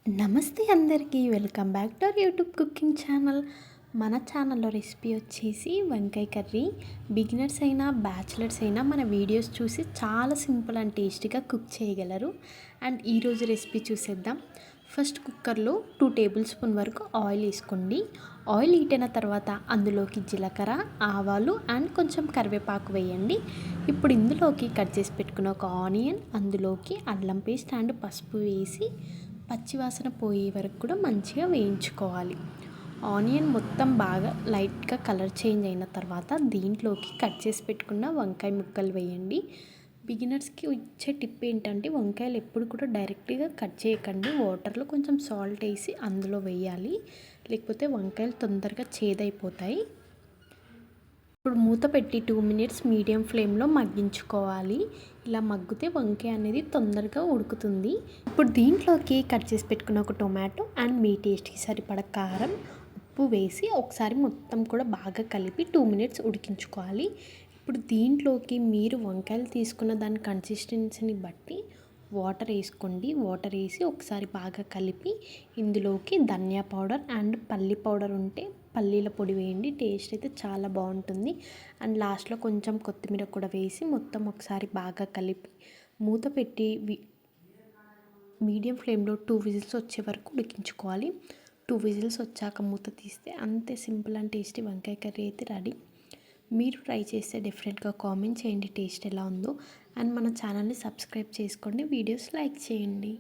నమస్తే అందరికీ welcome back to our YouTube cooking channel. మన ఛానల్లో రెసిపీ వచ్చేసి వంకాయ కర్రీ. బిగినర్స్ అయినా బ్యాచిలర్స్ అయినా మన వీడియోస్ చూసి చాలా సింపుల్ అండ్ టేస్టీగా కుక్ చేయగలరు. అండ్ ఈరోజు రెసిపీ చూసేద్దాం. ఫస్ట్ కుక్కర్లో 2 టేబుల్ స్పూన్ వరకు ఆయిల్ వేసుకోండి. ఆయిల్ హీట్ అయిన తర్వాత అందులోకి జీలకర్ర, ఆవాలు అండ్ కొంచెం కరివేపాకు వేయండి. ఇప్పుడు ఇందులోకి కట్ చేసి పెట్టుకున్న ఒక ఆనియన్, అందులోకి అల్లం పేస్ట్ అండ్ పసుపు వేసి పచ్చివాసన పోయే వరకు కూడా మంచిగా వేయించుకోవాలి. ఆనియన్ మొత్తం బాగా లైట్గా కలర్ చేంజ్ అయిన తర్వాత దీంట్లోకి కట్ చేసి పెట్టుకున్న వంకాయ ముక్కలు వేయండి. బిగినర్స్కి ఇచ్చే టిప్ ఏంటంటే వంకాయలు ఎప్పుడు కూడా డైరెక్ట్గా కట్ చేయకండి. వాటర్లో కొంచెం సాల్ట్ వేసి అందులో వేయాలి, లేకపోతే వంకాయలు తొందరగా చేదైపోతాయి. ఇప్పుడు మూత పెట్టి 2 మినిట్స్ మీడియం ఫ్లేమ్లో మగ్గించుకోవాలి. ఇలా మగ్గితే వంకాయ అనేది తొందరగా ఉడుకుతుంది. ఇప్పుడు దీంట్లోకి కట్ చేసి పెట్టుకున్న ఒక టొమాటో అండ్ మీ టేస్ట్కి సరిపడ కారం, ఉప్పు వేసి ఒకసారి మొత్తం కూడా బాగా కలిపి 2 మినిట్స్ ఉడికించుకోవాలి. ఇప్పుడు దీంట్లోకి మీరు వంకాయలు తీసుకున్న దాని కన్సిస్టెన్సీని బట్టి వాటర్ వేసుకోండి. వాటర్ వేసి ఒకసారి బాగా కలిపి ఇందులోకి ధనియా పౌడర్ అండ్ పల్లి పౌడర్ ఉంటే పల్లీల పొడి వేయండి. టేస్ట్ అయితే చాలా బాగుంటుంది. అండ్ లాస్ట్లో కొంచెం కొత్తిమీర కూడా వేసి మొత్తం ఒకసారి బాగా కలిపి మూత పెట్టి మీడియం ఫ్లేమ్లో 2 విజిల్స్ వచ్చే వరకు ఉడికించుకోవాలి. 2 విజిల్స్ వచ్చాక మూత తీస్తే అంతే సింపుల్ అండ్ టేస్టీ వంకాయ కర్రీ అయితే రెడీ. మీరు ట్రై చేస్తే డెఫినెట్గా కామెంట్ చేయండి టేస్ట్ ఎలా ఉందో. అండ్ మన ఛానల్ని సబ్స్క్రైబ్ చేసుకోండి, వీడియోస్ లైక్ చేయండి.